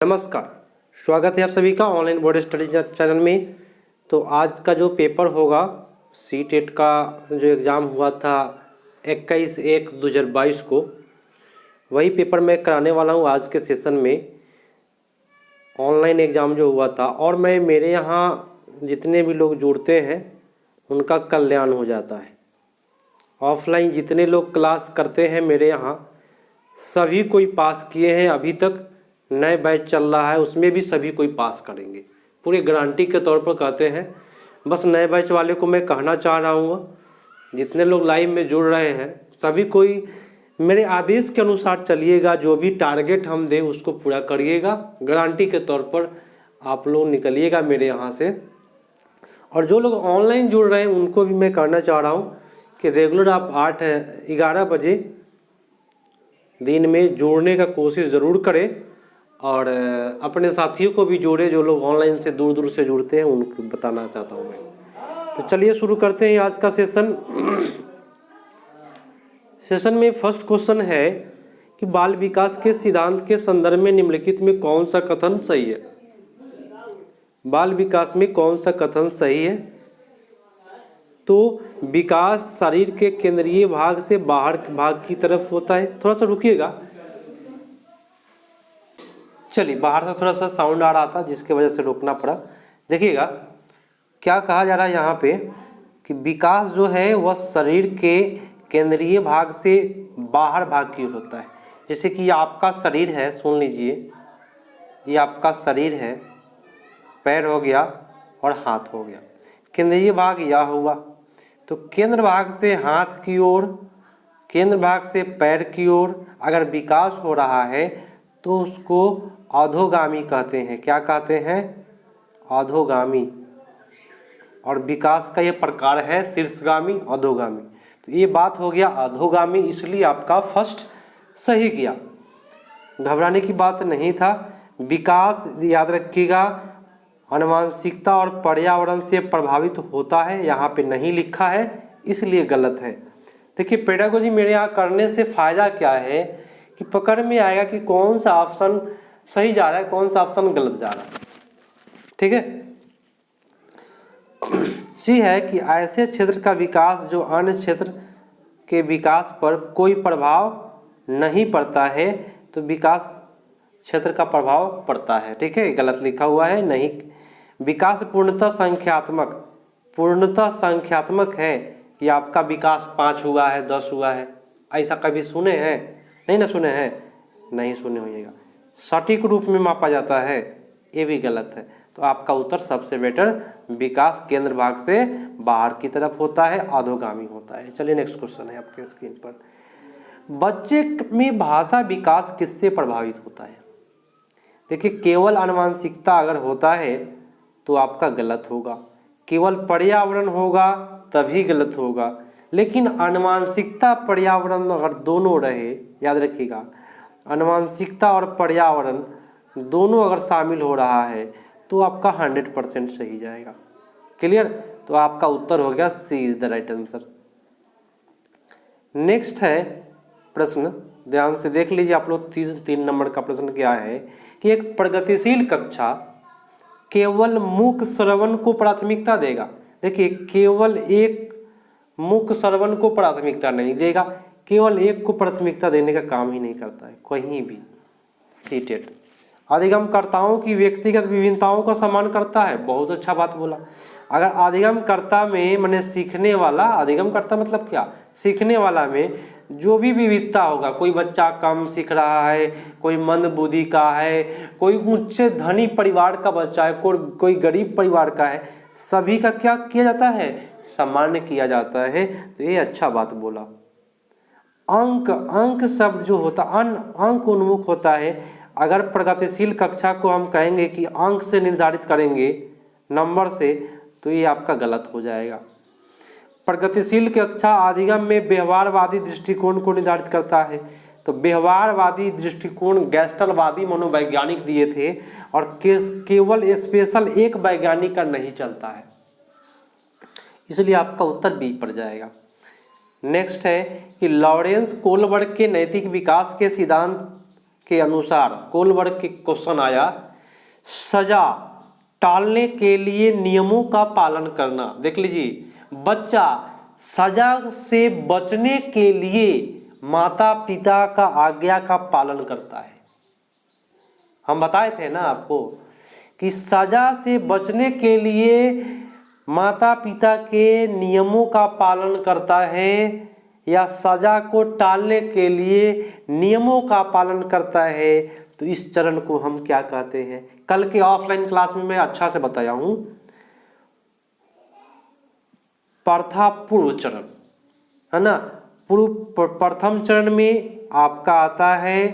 नमस्कार, स्वागत है आप सभी का ऑनलाइन बोर्ड स्टडी चैनल में। तो आज का जो पेपर होगा सी टेट का जो एग्ज़ाम हुआ था 21/1/2022 को, वही पेपर मैं कराने वाला हूँ आज के सेशन में। ऑनलाइन एग्ज़ाम जो हुआ था और मेरे यहाँ जितने भी लोग जुड़ते हैं उनका कल्याण हो जाता है। ऑफलाइन जितने लोग क्लास करते हैं मेरे यहाँ सभी कोई पास किए हैं। अभी तक नए बैच चल रहा है, उसमें भी सभी कोई पास करेंगे, पूरी गारंटी के तौर पर कहते हैं। बस नए बैच वाले को मैं कहना चाह रहा हूँ, जितने लोग लाइव में जुड़ रहे हैं सभी कोई मेरे आदेश के अनुसार चलिएगा। जो भी टारगेट हम दें उसको पूरा करिएगा, गारंटी के तौर पर आप लोग निकलिएगा मेरे यहाँ से। और जो लोग ऑनलाइन जुड़ रहे हैं उनको भी मैं कहना चाह रहा हूँ कि रेगुलर आप 8-11 बजे दिन में जोड़ने का कोशिश ज़रूर करें और अपने साथियों को भी जोड़े जो लोग ऑनलाइन से दूर दूर से जुड़ते हैं, उनको बताना चाहता हूँ मैं। तो चलिए शुरू करते हैं आज का सेशन। सेशन में फर्स्ट क्वेश्चन है कि बाल विकास के सिद्धांत के संदर्भ में निम्नलिखित में कौन सा कथन सही है। बाल विकास में कौन सा कथन सही है? तो विकास शरीर के केंद्रीय भाग से बाहर भाग की तरफ होता है। थोड़ा सा रुकिएगा, चलिए बाहर से थोड़ा सा साउंड आ रहा था जिसके वजह से रोकना पड़ा। देखिएगा क्या कहा जा रहा है यहाँ पे कि विकास जो है वह शरीर के केंद्रीय भाग से बाहर भाग की होता है। जैसे कि ये आपका शरीर है, सुन लीजिए, ये आपका शरीर है, पैर हो गया और हाथ हो गया। केंद्रीय भाग यह हुआ, तो केंद्र भाग से हाथ की ओर, केंद्र भाग से पैर की ओर अगर विकास हो रहा है तो उसको अधोगामी कहते हैं। क्या कहते हैं? अधोगामी। और विकास का ये प्रकार है शीर्षगामी, अधोगामी। तो ये बात हो गया अधोगामी, इसलिए आपका फर्स्ट सही किया, घबराने की बात नहीं था। विकास याद रखिएगा आनुवंशिकता और पर्यावरण से प्रभावित होता है, यहाँ पे नहीं लिखा है इसलिए गलत है। देखिए पेडागोजी मेरे यहाँ करने से फ़ायदा क्या है कि पकड़ में आएगा कि कौन सा ऑप्शन सही जा रहा है, कौन सा ऑप्शन गलत जा रहा है। ठीक है। सी है कि ऐसे क्षेत्र का विकास जो अन्य क्षेत्र के विकास पर कोई प्रभाव नहीं पड़ता है, तो विकास क्षेत्र का प्रभाव पड़ता है। ठीक है, गलत लिखा हुआ है, नहीं। विकास पूर्णतः संख्यात्मक है कि आपका विकास 5 हुआ है, 10 हुआ है, ऐसा कभी सुने हैं? नहीं ना सुने हैं, नहीं सुने होइएगा। सटीक रूप में मापा जाता है, ये भी गलत है। तो आपका उत्तर सबसे बेटर विकास केंद्र भाग से बाहर की तरफ होता है, अधोगामी होता है। चलिए नेक्स्ट क्वेश्चन है आपके स्क्रीन पर। बच्चे में भाषा विकास किससे प्रभावित होता है? देखिए केवल आनुवंशिकता अगर होता है तो आपका गलत होगा, केवल पर्यावरण होगा तभी गलत होगा। लेकिन आनुवंशिकता पर्यावरण अगर दोनों रहे, याद रखिएगा आनुवंशिकता और पर्यावरण दोनों अगर शामिल हो रहा है तो आपका 100% सही जाएगा। क्लियर? तो आपका उत्तर हो गया C is the right answer. Next है प्रश्न, ध्यान से देख लीजिए आप लोग। 3 नंबर का प्रश्न क्या है कि एक प्रगतिशील कक्षा केवल मूक श्रवण को प्राथमिकता देगा। देखिए केवल एक मूक श्रवण को प्राथमिकता नहीं देगा, केवल एक को प्राथमिकता देने का काम ही नहीं करता है कहीं भी। सीटेट अधिगमकर्ताओं की व्यक्तिगत विभिन्नताओं का सम्मान करता है। बहुत अच्छा बात बोला। अगर अधिगमकर्ता में माने सीखने वाला, अधिगमकर्ता मतलब क्या? सीखने वाला में जो भी विविधता होगा, कोई बच्चा कम सीख रहा है, कोई मंद बुद्धि का है, कोई उच्च धनी परिवार का बच्चा है, कोई गरीब परिवार का है, सभी का क्या किया जाता है? सम्मान किया जाता है। तो ये अच्छा बात बोला। अंक शब्द जो होता अंक उन्मुख होता है। अगर प्रगतिशील कक्षा को हम कहेंगे कि अंक से निर्धारित करेंगे, नंबर से, तो ये आपका गलत हो जाएगा। प्रगतिशील कक्षा अधिगम में व्यवहारवादी दृष्टिकोण को निर्धारित करता है। तो व्यवहारवादी दृष्टिकोण गैस्टलवादी मनोवैज्ञानिक दिए थे और केवल स्पेशल एक वैज्ञानिक का नहीं चलता है, इसलिए आपका उत्तर बी पर जाएगा। नेक्स्ट है कि लॉरेंस कोलबर्ग के नैतिक विकास के सिद्धांत के अनुसार कोलबर्ग के क्वेश्चन आया, सजा टालने के लिए नियमों का पालन करना। देख लीजिए, बच्चा सजा से बचने के लिए माता पिता का आज्ञा का पालन करता है। हम बताए थे ना आपको कि सजा से बचने के लिए माता पिता के नियमों का पालन करता है या सजा को टालने के लिए नियमों का पालन करता है, तो इस चरण को हम क्या कहते हैं। कल के ऑफलाइन क्लास में मैं अच्छा से बताया हूं, प्रथा पूर्व चरण है ना। प्रथम चरण में आपका आता है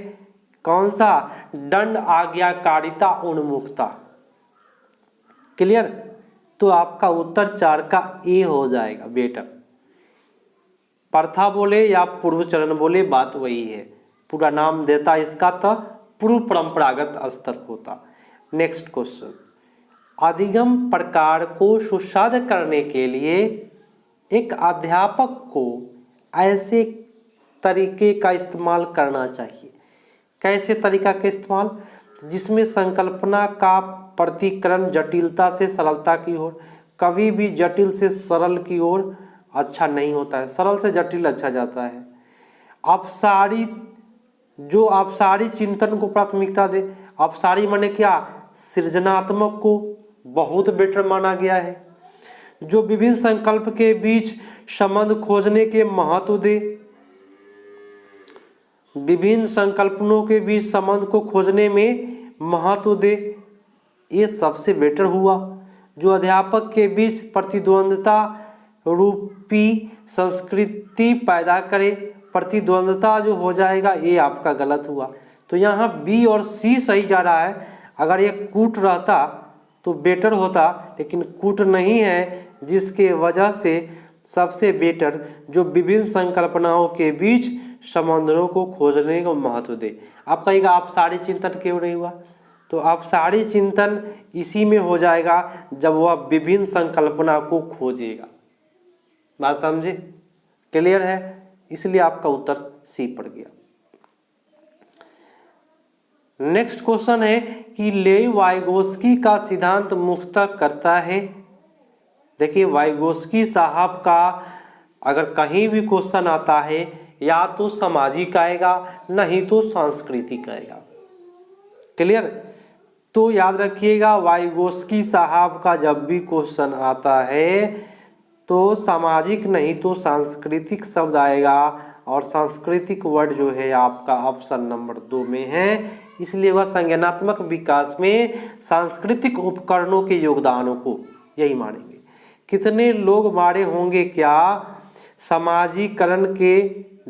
कौन सा, दंड आज्ञाकारिता उन्मुखता। क्लियर, तो आपका उत्तर 4 का ए हो जाएगा बेटा। प्रथा बोले या पूर्व चरण बोले बात वही है, पूरा नाम देता इसका तो पूर्व परंपरागत स्तर होता। नेक्स्ट क्वेश्चन, अधिगम प्रकार को सुसाध्य करने के लिए एक अध्यापक को ऐसे तरीके का इस्तेमाल करना चाहिए। कैसे तरीका का इस्तेमाल, जिसमें संकल्पना का प्रतिकरण जटिलता से सरलता की ओर, कभी भी जटिल से सरल की ओर अच्छा नहीं होता है, सरल से जटिल अच्छा जाता है। अपसारी चिंतन को प्राथमिकता दे। अपसारी माने क्या, सृजनात्मक को बहुत बेटर माना गया है। जो विभिन्न संकल्प के बीच संबंध खोजने के महत्व दे, विभिन्न संकल्पनों के बीच संबंध को खोजने में महत्व दे, ये सबसे बेटर हुआ। जो अध्यापक के बीच प्रतिद्वंद्विता रूपी संस्कृति पैदा करे, प्रतिद्वंद्विता जो हो जाएगा, ये आपका गलत हुआ। तो यहाँ बी और सी सही जा रहा है। अगर ये कूट रहता तो बेटर होता, लेकिन कूट नहीं है, जिसके वजह से सबसे बेटर जो विभिन्न संकल्पनाओं के बीच संबंधों को खोजने को महत्व दे। आप कहेगा आप सारी चिंतन क्यों नहीं हुआ, तो आप सारी चिंतन इसी में हो जाएगा जब वह विभिन्न संकल्पना को खोजेगा। बात समझे, क्लियर है, इसलिए आपका उत्तर सी पड़ गया। नेक्स्ट क्वेश्चन है कि लेव वाइगोस्की का सिद्धांत मुख्यतः करता है। देखिए, वाइगोस्की साहब का अगर कहीं भी क्वेश्चन आता है, या तो सामाजिक आएगा नहीं तो सांस्कृतिक आएगा। क्लियर, तो याद रखिएगा वाइगोस्की साहब का जब भी क्वेश्चन आता है तो सामाजिक नहीं तो सांस्कृतिक शब्द आएगा, और सांस्कृतिक वर्ड जो है आपका ऑप्शन नंबर 2 में है। इसलिए वह संज्ञानात्मक विकास में सांस्कृतिक उपकरणों के योगदानों को यही मानेंगे। कितने लोग मारे होंगे क्या, समाजीकरण के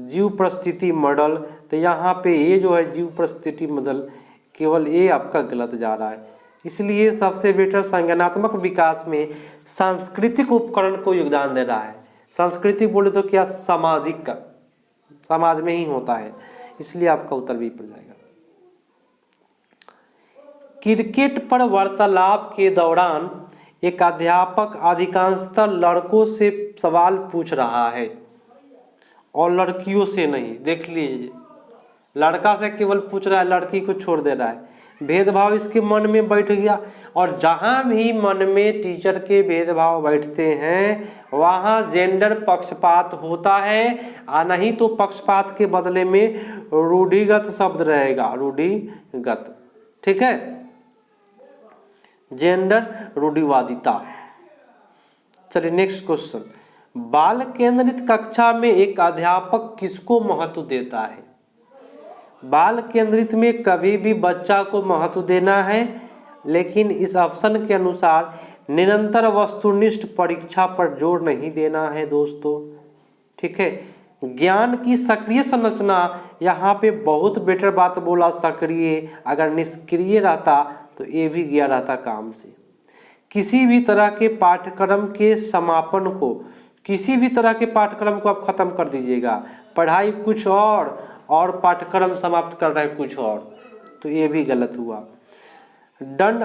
जीव परिस्थिति मॉडल, तो यहाँ पे ये जो है जीव परिस्थिति मॉडल केवल ये आपका गलत जा रहा है। इसलिए सबसे बेटर संज्ञानात्मक विकास में सांस्कृतिक उपकरण को योगदान दे रहा है। सांस्कृतिक बोले तो क्या, सामाजिक का, समाज में ही होता है, इसलिए आपका उत्तर भी पड़ जाएगा। क्रिकेट पर वार्तालाप के दौरान एक अध्यापक अधिकांशतः लड़कों से सवाल पूछ रहा है और लड़कियों से नहीं। देख लीजिए, लड़का से केवल पूछ रहा है, लड़की को छोड़ दे रहा है। भेदभाव इसके मन में बैठ गया, और जहाँ भी मन में टीचर के भेदभाव बैठते हैं वहाँ जेंडर पक्षपात होता है, नहीं तो पक्षपात के बदले में रूढ़िगत शब्द रहेगा, रूढ़िगत। ठीक है, जेंडर रूढ़िवादिता। चलिए नेक्स्ट क्वेश्चन, बाल केंद्रित कक्षा में एक अध्यापक किसको महत्व देता है। बाल केंद्रित में कभी भी बच्चा को महत्व देना है, लेकिन इस ऑप्शन के अनुसार निरंतर वस्तुनिष्ठ परीक्षा पर जोर नहीं देना है दोस्तों। ठीक है, ज्ञान की सक्रिय संरचना, यहाँ पे बहुत बेटर बात बोला सक्रिय, अगर निष्क्रिय रहता तो ये भी गया रहता काम से। किसी भी तरह के पाठ्यक्रम के समापन को, किसी भी तरह के पाठ्यक्रम को आप खत्म कर दीजिएगा, पढ़ाई कुछ और पाठ्यक्रम समाप्त कर रहे हैं कुछ और, तो ये भी गलत हुआ। दंड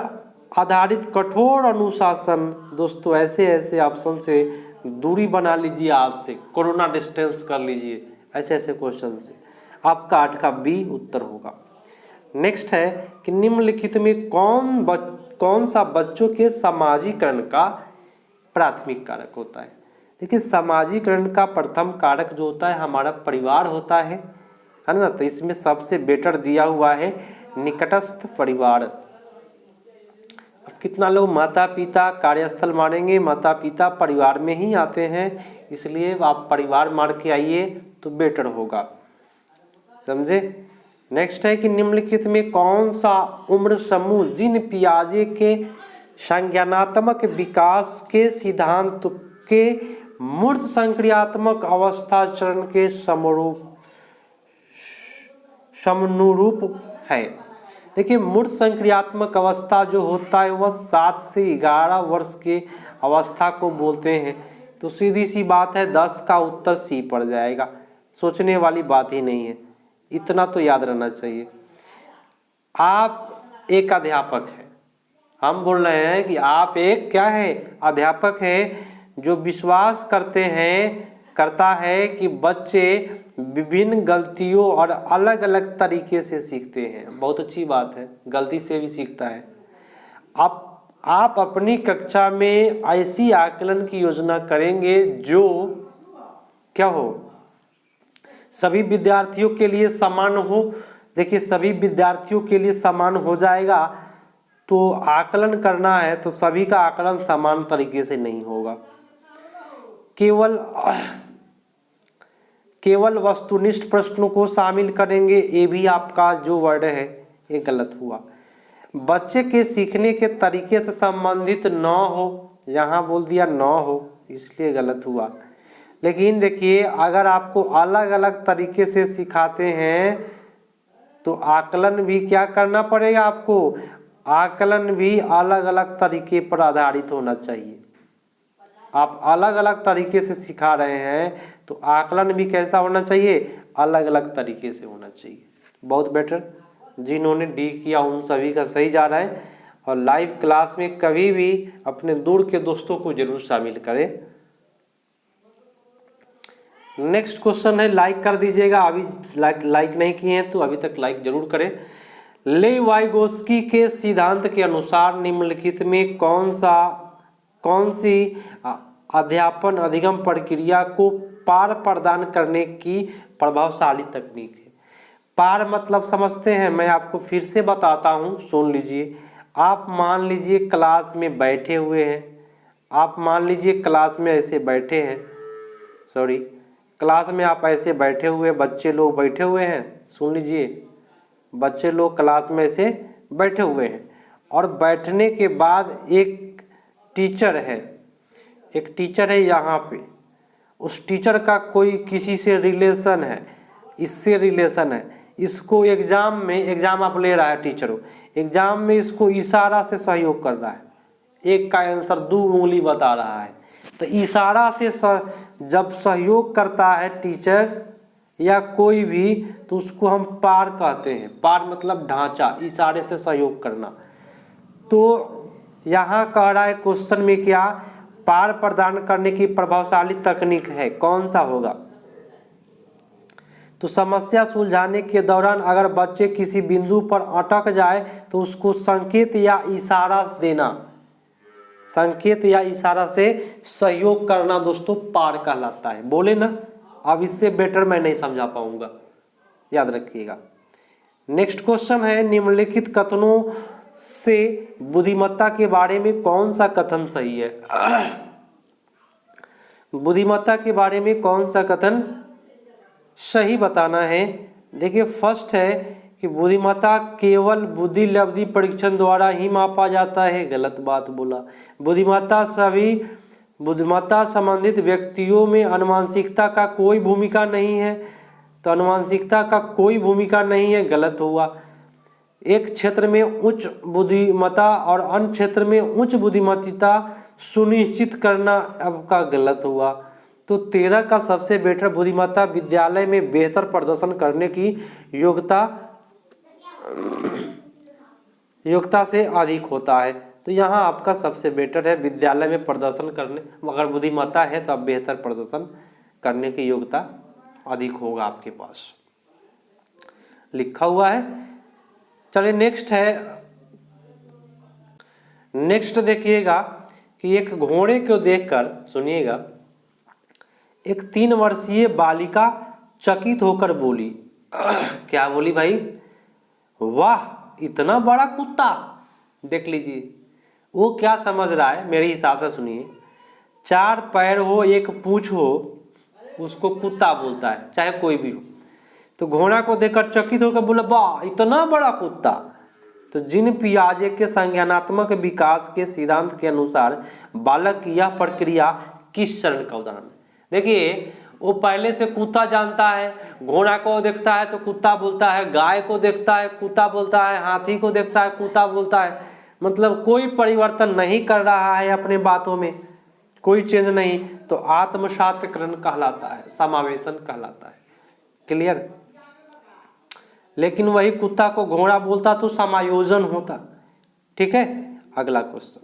आधारित कठोर अनुशासन, दोस्तों ऐसे ऐसे ऑप्शन से दूरी बना लीजिए, आज से कोरोना डिस्टेंस कर लीजिए, ऐसे ऐसे क्वेश्चन से। आपका 8 का बी उत्तर होगा। नेक्स्ट है कि निम्नलिखित में कौन सा बच्चों के सामाजिकरण का प्राथमिक कारक होता है। देखिए सामाजिकरण का प्रथम कारक जो होता है हमारा परिवार होता है ना। तो इसमें सबसे बेटर दिया हुआ है निकटस्थ परिवार। अब कितना लोग माता पिता कार्यस्थल मारेंगे, माता पिता परिवार में ही आते हैं, इसलिए आप परिवार मार के आइए तो बेटर होगा, समझे। नेक्स्ट है कि निम्नलिखित में कौन सा उम्र समूह जीन पियाजे के संज्ञानात्मक विकास के सिद्धांत के मूर्त संक्रियात्मक अवस्था चरण के समनुरूप है। देखिए मूर्त संक्रियात्मक अवस्था जो होता है वह 7 से 11 वर्ष के अवस्था को बोलते हैं। तो सीधी सी बात है 10 का उत्तर सी पड़ जाएगा, सोचने वाली बात ही नहीं है, इतना तो याद रहना चाहिए। आप एक अध्यापक हैं, हम बोल रहे हैं कि आप एक क्या है, अध्यापक है जो विश्वास करता है कि बच्चे विभिन्न गलतियों और अलग अलग तरीके से सीखते हैं। बहुत अच्छी बात है, गलती से भी सीखता है। आप अपनी कक्षा में ऐसी आकलन की योजना करेंगे जो क्या हो, सभी विद्यार्थियों के लिए समान हो। देखिए सभी विद्यार्थियों के लिए समान हो जाएगा तो आकलन करना है तो सभी का आकलन समान तरीके से नहीं होगा। केवल वस्तुनिष्ठ प्रश्नों को शामिल करेंगे, ये भी आपका जो वर्ड है ये गलत हुआ। बच्चे के सीखने के तरीके से संबंधित न हो, यहाँ बोल दिया न हो, इसलिए गलत हुआ। लेकिन देखिए अगर आपको अलग अलग तरीके से सिखाते हैं तो आकलन भी क्या करना पड़ेगा आपको, आकलन भी अलग अलग तरीके पर आधारित होना चाहिए। आप अलग अलग तरीके से सिखा रहे हैं तो आकलन भी कैसा होना चाहिए, अलग अलग तरीके से होना चाहिए। बहुत बेटर, जिन्होंने डी किया उन सभी का सही जा रहा है। और लाइव क्लास में कभी भी अपने दूर के दोस्तों को जरूर शामिल करें। नेक्स्ट क्वेश्चन है, लाइक कर दीजिएगा, अभी लाइक नहीं किए हैं तो अभी तक लाइक जरूर करें। लेवाइगोस्की के सिद्धांत के अनुसार निम्नलिखित में कौन सी अध्यापन अधिगम प्रक्रिया को पार प्रदान करने की प्रभावशाली तकनीक है। पार मतलब समझते हैं, मैं आपको फिर से बताता हूँ, सुन लीजिए। आप मान लीजिए क्लास में बैठे हुए हैं, आप मान लीजिए क्लास में ऐसे बैठे हैं, सॉरी क्लास में आप ऐसे बैठे हुए, बच्चे लोग बैठे हुए हैं, सुन लीजिए, बच्चे लोग क्लास में ऐसे बैठे हुए हैं और बैठने के बाद एक टीचर है यहाँ पे, उस टीचर का कोई किसी से रिलेशन है, इससे रिलेशन है, इसको एग्जाम आप ले रहा है, टीचर एग्जाम में इसको इशारा से सहयोग कर रहा है, एक का आंसर 2 उंगली बता रहा है। तो इशारा से जब सहयोग करता है टीचर या कोई भी तो उसको हम पार कहते हैं। पार मतलब ढांचा, इशारे से सहयोग करना। तो यहाँ कह रहा है क्वेश्चन में क्या, पार प्रदान करने की प्रभावशाली तकनीक है, कौन सा होगा। तो समस्या सुलझाने के दौरान अगर बच्चे किसी बिंदु पर अटक जाए तो उसको संकेत या इशारा देना, संकेत या इशारा से सहयोग करना दोस्तों पार कहलाता है। बोले ना, अब इससे बेटर मैं नहीं समझा पाऊंगा, याद रखिएगा। नेक्स्ट क्वेश्चन है, निम्नलिखित कथनों से बुद्धिमत्ता के बारे में कौन सा कथन सही है। बुद्धिमत्ता के बारे में कौन सा कथन सही बताना है। देखिए फर्स्ट है कि बुद्धिमत्ता केवल बुद्धि लब्धि परीक्षण द्वारा ही मापा जाता है, गलत बात बोला। बुद्धिमत्ता संबंधित व्यक्तियों में अनुवांशिकता का कोई भूमिका नहीं है, तो अनुवांशिकता का कोई भूमिका नहीं है, गलत हुआ। एक क्षेत्र में उच्च बुद्धिमत्ता और अन्य क्षेत्र में उच्च बुद्धिमत्ता सुनिश्चित करना आपका गलत हुआ। तो 13 का सबसे बेटर, बुद्धिमत्ता विद्यालय में बेहतर प्रदर्शन करने की योग्यता से अधिक होता है। तो यहाँ आपका सबसे बेटर है, विद्यालय में प्रदर्शन करने, अगर बुद्धिमत्ता है तो आप बेहतर प्रदर्शन करने की योग्यता अधिक होगा आपके पास, लिखा हुआ है। चलिए नेक्स्ट देखिएगा कि एक घोड़े को देखकर, सुनिएगा, एक 3 वर्षीय बालिका चकित होकर बोली क्या बोली भाई? वाह इतना बड़ा कुत्ता। देख लीजिए वो क्या समझ रहा है मेरे हिसाब से, सुनिए। 4 पैर हो, 1 पूंछ हो, उसको कुत्ता बोलता है, चाहे कोई भी हो। तो घोड़ा को देखकर चकित होकर बोला वाह इतना बड़ा कुत्ता। तो जिन पियाजे के संज्ञानात्मक विकास के सिद्धांत के अनुसार बालक की यह प्रक्रिया किस चरण का उदाहरण है? देखिए वो पहले से कुत्ता जानता है, घोड़ा को देखता है तो कुत्ता बोलता है, गाय को देखता है कुत्ता बोलता है, हाथी को देखता है कुत्ता बोलता है। मतलब कोई परिवर्तन नहीं कर रहा है अपने बातों में, कोई चेंज नहीं, तो आत्मसातकरण कहलाता है, समावेशन कहलाता है। क्लियर? लेकिन वही कुत्ता को घोड़ा बोलता तो समायोजन होता। ठीक है, अगला क्वेश्चन,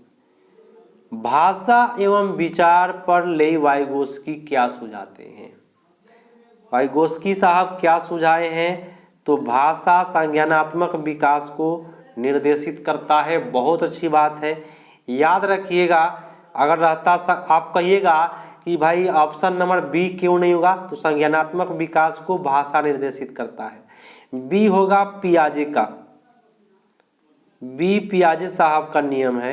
भाषा एवं विचार पर लेई वाइगोस्की क्या सुझाते हैं? वाइगोस्की साहब क्या सुझाए हैं? तो भाषा संज्ञानात्मक विकास को निर्देशित करता है। बहुत अच्छी बात है, याद रखिएगा। अगर रहता आप कहिएगा कि भाई ऑप्शन नंबर बी क्यों नहीं होगा, तो संज्ञानात्मक विकास को भाषा निर्देशित करता है। बी होगा पियाजे का, बी पियाजे साहब का नियम है।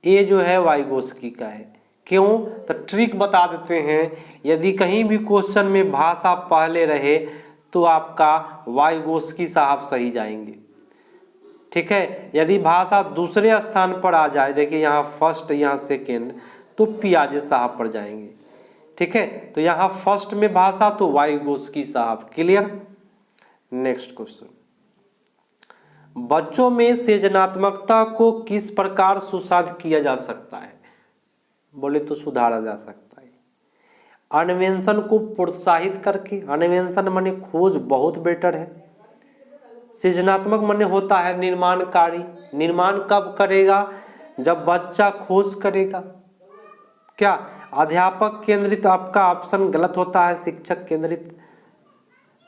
ए जो है वाइगोस्की का है। क्यों? तो ट्रिक बता देते हैं, यदि कहीं भी क्वेश्चन में भाषा पहले रहे तो आपका वाइगोस्की साहब सही जाएंगे। ठीक है, यदि भाषा दूसरे स्थान पर आ जाए, देखिए यहाँ फर्स्ट यहाँ सेकेंड, तो पियाजे साहब पर जाएंगे। ठीक है, तो यहाँ फर्स्ट में भाषा तो वाइगोस्की साहब। क्लियर? नेक्स्ट क्वेश्चन, बच्चों में सृजनात्मकता को किस प्रकार सुसाध किया जा सकता है? बोले तो सुधारा जा सकता है अन्वेषण को प्रोत्साहित करके। अन्वेषण माने खोज, बहुत बेटर है। सृजनात्मक माने होता है निर्माणकारी। निर्माण कब करेगा? जब बच्चा खोज करेगा। क्या अध्यापक केंद्रित आपका ऑप्शन गलत होता है, शिक्षक केंद्रित।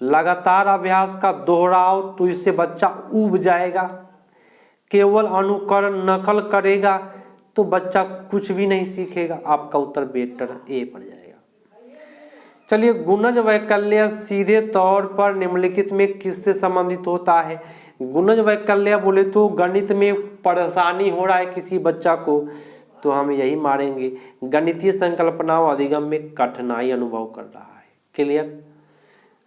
लगातार अभ्यास का दोहराव, तो इससे बच्चा ऊब जाएगा। केवल अनुकरण नकल करेगा तो बच्चा कुछ भी नहीं सीखेगा। आपका उत्तर बेटर ए पड़ जाएगा। चलिए, गुणज वैकल्य सीधे तौर पर निम्नलिखित में किससे संबंधित होता है? गुणज वैकल्य बोले तो गणित में परेशानी हो रहा है किसी बच्चा को, तो हम यही मारेंगे, गणितीय संकल्पनाओं अधिगम में कठिनाई अनुभव कर रहा है। क्लियर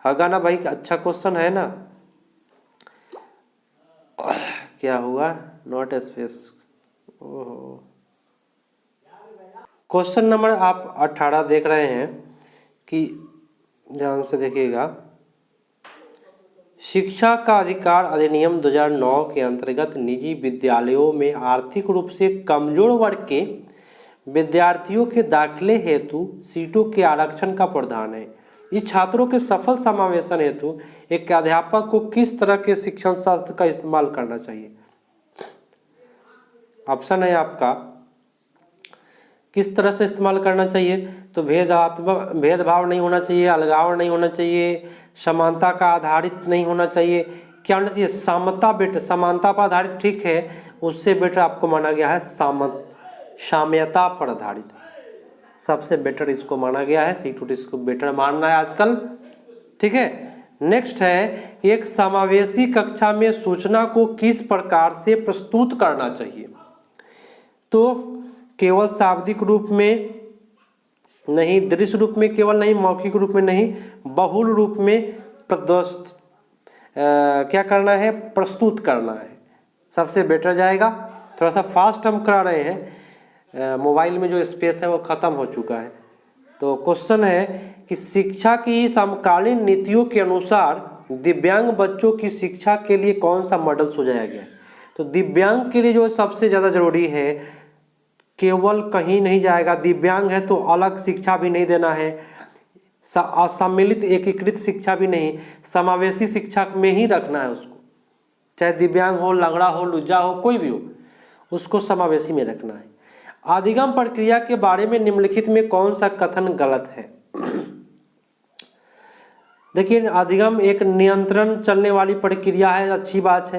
होगा ना भाई? अच्छा क्वेश्चन है ना? क्या हुआ? Not space. ओहो, क्वेश्चन नंबर आप 18 देख रहे हैं कि ध्यान से देखिएगा। शिक्षा का अधिकार अधिनियम 2009 के अंतर्गत निजी विद्यालयों में आर्थिक रूप से कमजोर वर्ग के विद्यार्थियों के दाखिले हेतु सीटों के आरक्षण का प्रावधान है। इस छात्रों के सफल समावेशन हेतु एक अध्यापक को किस तरह के शिक्षण शास्त्र का इस्तेमाल करना चाहिए? ऑप्शन है आपका, किस तरह से इस्तेमाल करना चाहिए? तो भेदभाव नहीं होना चाहिए, अलगाव नहीं होना चाहिए, समानता का आधारित नहीं होना चाहिए, क्या होना चाहिए? समानता पर आधारित। ठीक है, उससे बेटर आपको माना गया है साम्यता पर आधारित। सबसे बेटर इसको माना गया है, सीटूट इसको बेटर मानना है आजकल। ठीक है, नेक्स्ट है, एक समावेशी कक्षा में सूचना को किस प्रकार से प्रस्तुत करना चाहिए? तो केवल शाब्दिक रूप में नहीं, दृश्य रूप में केवल नहीं, मौखिक रूप में नहीं, बहुल रूप में क्या करना है? प्रस्तुत करना है। सबसे बेटर जाएगा। थोड़ा सा फास्ट हम करा रहे हैं, मोबाइल में जो स्पेस है वो ख़त्म हो चुका है। तो क्वेश्चन है कि शिक्षा की समकालीन नीतियों के अनुसार दिव्यांग बच्चों की शिक्षा के लिए कौन सा मॉडल सुझाया गया? तो दिव्यांग के लिए जो सबसे ज़्यादा जरूरी है, केवल कहीं नहीं जाएगा, दिव्यांग है तो अलग शिक्षा भी नहीं देना है, सम्मिलित एकीकृत शिक्षा भी नहीं, समावेशी शिक्षा में ही रखना है उसको। चाहे दिव्यांग हो, लंगड़ा हो, लुज्जा हो, कोई भी हो, उसको समावेशी में रखना है। अधिगम प्रक्रिया के बारे में निम्नलिखित में कौन सा कथन गलत है? देखिए अधिगम एक नियंत्रण चलने वाली प्रक्रिया है, अच्छी बात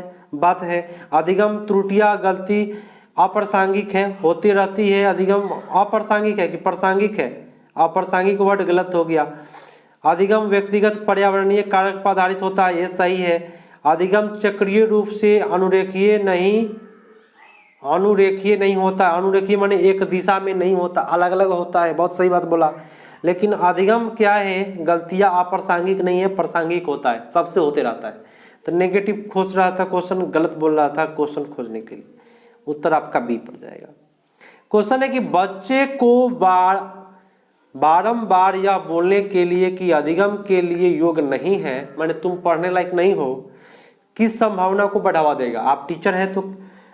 है। अधिगम त्रुटियां गलती अप्रासंगिक है, होती रहती है। अधिगम अप्रासंगिक है कि प्रासंगिक है? अप्रासंगिक वर्ड गलत हो गया। अधिगम व्यक्तिगत पर्यावरणीय कारक पर आधारित होता है, ये सही है। अधिगम चक्रीय रूप से अनुरेखीय नहीं होता। अनुरेखीय माने एक दिशा में नहीं होता, अलग अलग होता है, बहुत सही बात बोला। लेकिन अधिगम क्या है, गलतियां अप्रासंगिक नहीं है, प्रासंगिक होता है, सबसे होते रहता है। तो नेगेटिव खोज रहा था क्वेश्चन, गलत बोल रहा था क्वेश्चन खोजने के लिए, उत्तर आपका बी पड़ जाएगा। क्वेश्चन है कि बच्चे को बारंबार यह बोलने के लिए कि अधिगम के लिए योग्य नहीं है, माने तुम पढ़ने लायक नहीं हो, किस संभावना को बढ़ावा देगा? आप टीचर हैं तो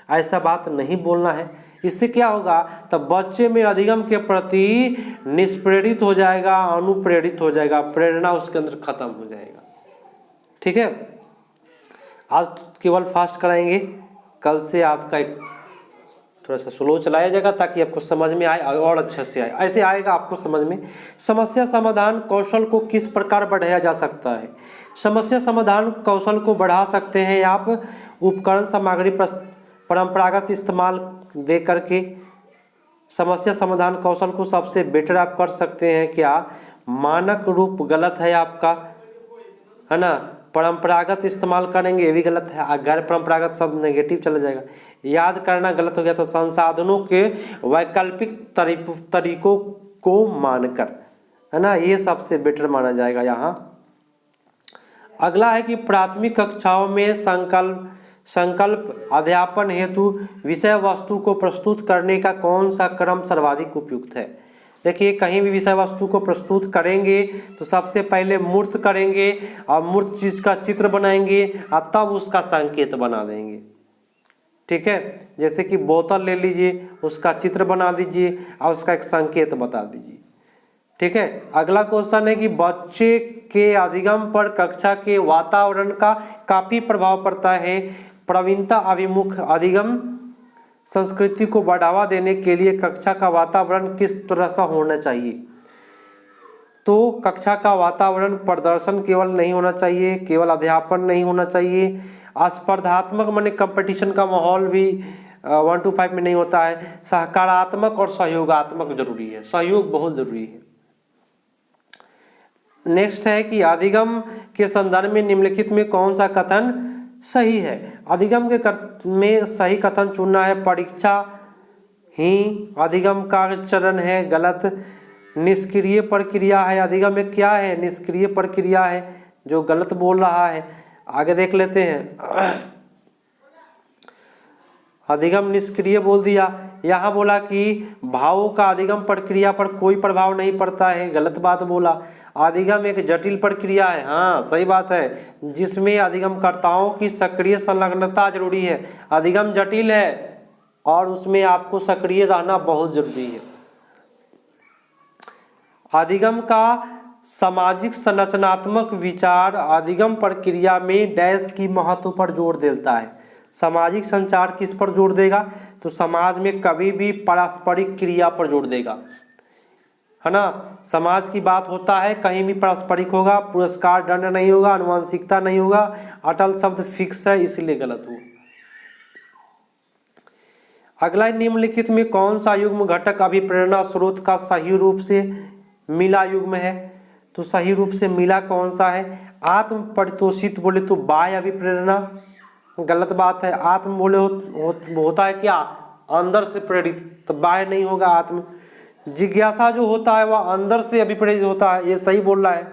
ऐसा बात नहीं बोलना है। इससे क्या होगा, तब बच्चे में अधिगम के प्रति निष्प्रेरित हो जाएगा, अनुप्रेरित हो जाएगा, प्रेरणा उसके अंदर खत्म हो जाएगा। ठीक है, आज केवल फास्ट कराएंगे, कल से आपका एक थोड़ा सा स्लो चलाया जाएगा ताकि आपको समझ में आए और अच्छे से आए। ऐसे आएगा आपको समझ में। समस्या समाधान कौशल को किस प्रकार बढ़ाया जा सकता है? समस्या समाधान कौशल को बढ़ा सकते हैं आप उपकरण सामग्री परंपरागत इस्तेमाल दे करके। समस्या समाधान कौशल को सबसे बेटर आप कर सकते हैं क्या? मानक रूप गलत है आपका, है ना। परंपरागत इस्तेमाल करेंगे ये भी गलत है, गैर परंपरागत सब नेगेटिव चला जाएगा। याद करना गलत हो गया, तो संसाधनों के वैकल्पिक तरीकों को मानकर, है ना, ये सबसे बेटर माना जाएगा यहाँ। अगला है कि प्राथमिक कक्षाओं में संकल्प अध्यापन हेतु विषय वस्तु को प्रस्तुत करने का कौन सा क्रम सर्वाधिक उपयुक्त है? देखिए, कहीं भी विषय वस्तु को प्रस्तुत करेंगे तो सबसे पहले मूर्त करेंगे और मूर्त चीज का चित्र बनाएंगे और तब उसका संकेत बना देंगे। ठीक है, जैसे कि बोतल ले लीजिए, उसका चित्र बना दीजिए और उसका एक संकेत बता दीजिए। ठीक है, अगला क्वेश्चन है कि बच्चे के अधिगम पर कक्षा के वातावरण का काफी प्रभाव पड़ता है। प्रवीणता अभिमुख अधिगम संस्कृति को बढ़ावा देने के लिए कक्षा का वातावरण किस तरह का होना चाहिए? तो कक्षा का वातावरण प्रदर्शन केवल नहीं होना चाहिए, केवल अध्यापन नहीं होना चाहिए, स्पर्धात्मक माने कंपटीशन का माहौल भी 1 to 5 में नहीं होता है। सकारात्मक और सहयोगात्मक जरूरी है, सहयोग बहुत जरूरी है। नेक्स्ट है कि अधिगम के संदर्भ में निम्नलिखित में कौन सा कथन सही है? अधिगम के में सही कथन चुनना है। परीक्षा ही अधिगम का चरण है, गलत। निष्क्रिय प्रक्रिया है, अधिगम में क्या है? निष्क्रिय प्रक्रिया है, जो गलत बोल रहा है। आगे देख लेते हैं। अधिगम निष्क्रिय बोल दिया। यहाँ बोला कि भावों का अधिगम प्रक्रिया पर कोई प्रभाव नहीं पड़ता है, गलत बात बोला। अधिगम एक जटिल प्रक्रिया है, हाँ सही बात है, जिसमें अधिगमकर्ताओं की सक्रिय संलग्नता जरूरी है। अधिगम जटिल है और उसमें आपको सक्रिय रहना बहुत जरूरी है। अधिगम का सामाजिक संरचनात्मक विचार अधिगम प्रक्रिया में डैश की महत्व पर जोर देता है। सामाजिक संचार किस पर जोर देगा? तो समाज में कभी भी पारस्परिक क्रिया पर जोर देगा, है ना। समाज की बात होता है, कहीं भी पारस्परिक होगा, पुरस्कार दंड नहीं होगा, आनुवंशिकता नहीं होगा, अटल शब्द फिक्स है, इसलिए गलत हुआ। अगला निम्नलिखित में कौन सा युग्म घटक अभिप्रेरणा स्रोत का सही रूप से मिला युग्म है? तो सही रूप से मिला कौन सा है? आत्म परितोषित बोले तो बाह्य अभिप्रेरणा, गलत बात है। आत्म बोले होता है क्या? अंदर से प्रेरित, तो बाह्य नहीं होगा। आत्म जिज्ञासा जो होता है वह अंदर से अभिप्रेरित होता है, ये सही बोल रहा है।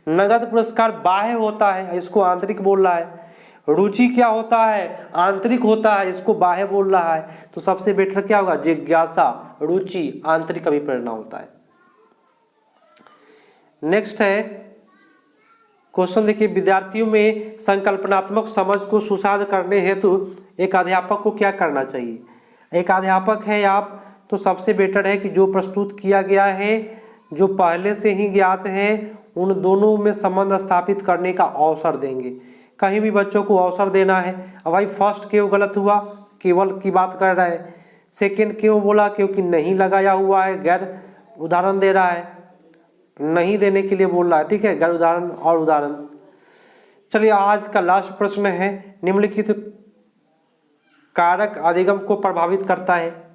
नगद पुरस्कार बाह्य होता है, इसको आंतरिक बोल रहा है। रुचि क्या होता है? आंतरिक होता है, इसको बाह्य बोल रहा है। तो सबसे बेटर क्या होगा? जिज्ञासा, रुचि, आंतरिक अभिप्रेरणा होता है। नेक्स्ट है क्वेश्चन, देखिए, विद्यार्थियों में संकल्पनात्मक समझ को सुसाध करने हेतु एक अध्यापक को क्या करना चाहिए? एक अध्यापक है आप, तो सबसे बेटर है कि जो प्रस्तुत किया गया है, जो पहले से ही ज्ञात है, उन दोनों में संबंध स्थापित करने का अवसर देंगे। कहीं भी बच्चों को अवसर देना है। अब भाई फर्स्ट क्यों गलत हुआ? केवल की बात कर रहा है। सेकेंड क्यों बोला? क्योंकि नहीं लगाया हुआ है, गैर उदाहरण दे रहा है। नहीं देने के लिए बोल रहा है, ठीक है, गैर उदाहरण और उदाहरण। चलिए आज का लास्ट प्रश्न है, निम्नलिखित कारक अधिगम को प्रभावित करता है।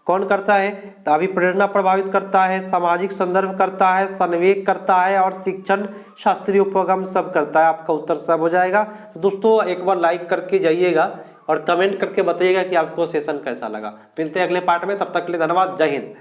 कौन करता है? तो अभिप्रेरणा प्रभावित करता है, सामाजिक संदर्भ करता है, संवेग करता है और शिक्षण शास्त्रीय उपगम सब करता है। आपका उत्तर सब हो जाएगा। तो दोस्तों एक बार लाइक करके जाइएगा और कमेंट करके बताइएगा कि आपको सेशन कैसा लगा। मिलते हैं अगले पार्ट में, तब तक के लिए धन्यवाद। जय हिंद।